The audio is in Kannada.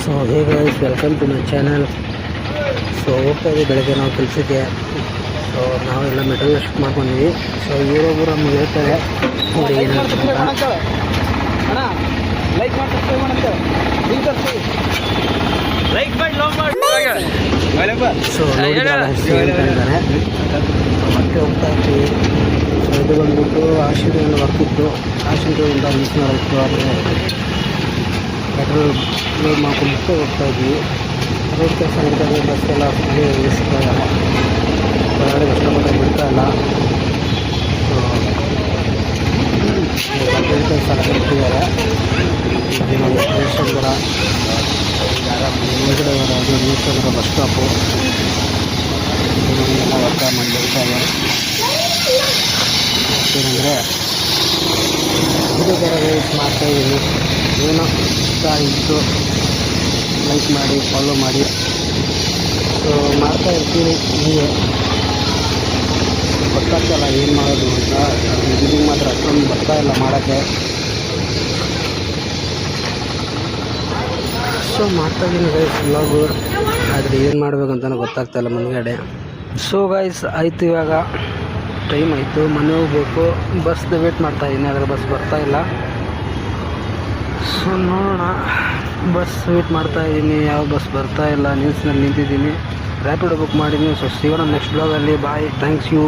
So hey guys, welcome to my channel. So ಹೋಗ್ತಾ ಇದ್ದೀವಿ ಬೆಳಗ್ಗೆ ನಾವು ಕೆಲಸಕ್ಕೆ. ಸೊ ನಾವೆಲ್ಲ ಮೆಟೀರಿಯಲ್ ಶಿಫ್ಟ್ ಮಾಡ್ಕೊಂಡಿದ್ವಿ. ಸೊ ಇವರೊಬ್ಬರು ನಮ್ಗೆ ಹೇಳ್ತಾರೆ ನೋಡಿ ಏನಾಗ್ತದೆ ಸೊ ನೋಡಿದ್ರಲ್ಲ ಹೇಳ್ತಾಯಿದ್ದಾರೆ. ಮತ್ತೆ ಹೋಗ್ತಾ ಇರ್ತೀವಿ. ಸೊ ಇದು ಬಂದ್ಬಿಟ್ಟು ಆಶೀರ್ವಾದ ವರ್ಕ್ ಇತ್ತು. ಆಶೀರ್ವಾದದಿಂದ ಮಿಸ್ ಮಾಡಿತ್ತು. ಆದರೆ ಪೆಟ್ರೋಲ್ ಲೋಡ್ ಮಾಡ್ಕೊಂಡ್ಬಿಟ್ಟು ಹೋಗ್ತಾ ಇದ್ವಿ. ರೋಡ್ ಕೆಲಸ ನಡೀತಾಯಿದೆ. ಬಸ್ಸೆಲ್ಲ ನಿಲ್ಲಿಸ್ತಾಯಿಲ್ಲ, ಹೊರಗಡೆ ಕಷ್ಟಪಟ್ಟು ಬಿಡ್ತಾಯಿಲ್ಲ. ಸೊ ಕೆಲಸ ಬಿಟ್ಟಿದ್ದಾರೆ. ನೋಡಿ ರೇಷನ್ಗರ ಮುಂದ್ಗಡೆ ಬರೋದು ರೇಷನ್ಗರ ಬಸ್ ಸ್ಟಾಪು ಎಲ್ಲ ವರ್ಕ ಮಾಡಿ ಬರ್ತಾರೆ. ಏನಂದರೆ ಇದು ಥರ ರೇಸ್ ಮಾಡ್ತಾಯಿದ್ದೀನಿ. ಏನೋ ಇಷ್ಟ ಇತ್ತು ಲೈಕ್ ಮಾಡಿ, ಫಾಲೋ ಮಾಡಿ. ಸೊ ಮಾಡ್ತಾ ಇರ್ತೀನಿ. ಹೀಗೆ ಗೊತ್ತಾಗ್ತಲ್ಲ ಏನು ಮಾಡೋದು ಅಂತ. ಇದಕ್ಕೆ ಮಾತ್ರ ಅಷ್ಟೊಂದು ಬರ್ತಾಯಿಲ್ಲ ಮಾಡೋಕ್ಕೆ. ಸೊ ಮಾಡ್ತಾಯಿದ್ದೀನಿ ಗೈಸ್ ವ್ಲಾಗು. ಆದರೆ ಏನು ಮಾಡಬೇಕಂತಲೂ ಗೊತ್ತಾಗ್ತಾಯಿಲ್ಲ ಮುಂದ್ಗಡೆ. ಸೊ ಗೈಸ್ ಆಯಿತು, ಇವಾಗ ಟೈಮ್ ಆಯಿತು, ಮನೆ ಹೋಗ್ಬೇಕು. ಬಸ್ದು ವೇಟ್ ಮಾಡ್ತಾಯಿದ್ದೀನಿ, ಆದರೆ ಬಸ್ ಬರ್ತಾಯಿಲ್ಲ. ಸೊ ನೋಡೋಣ, ಬಸ್ ವೇಟ್ ಮಾಡ್ತಾಯಿದ್ದೀನಿ. ಯಾವ ಬಸ್ ಬರ್ತಾಯಿಲ್ಲ. ನಿಲ್ಸ್ನಲ್ಲಿ ನಿಂತಿದ್ದೀನಿ. ರ್ಯಾಪಿಡೋ ಬುಕ್ ಮಾಡಿದ್ದೀನಿ. ಸೊ ಸಿಗೋಣ ನೆಕ್ಸ್ಟ್ ಬ್ಲಾಗಲ್ಲಿ. Bye, thanks you.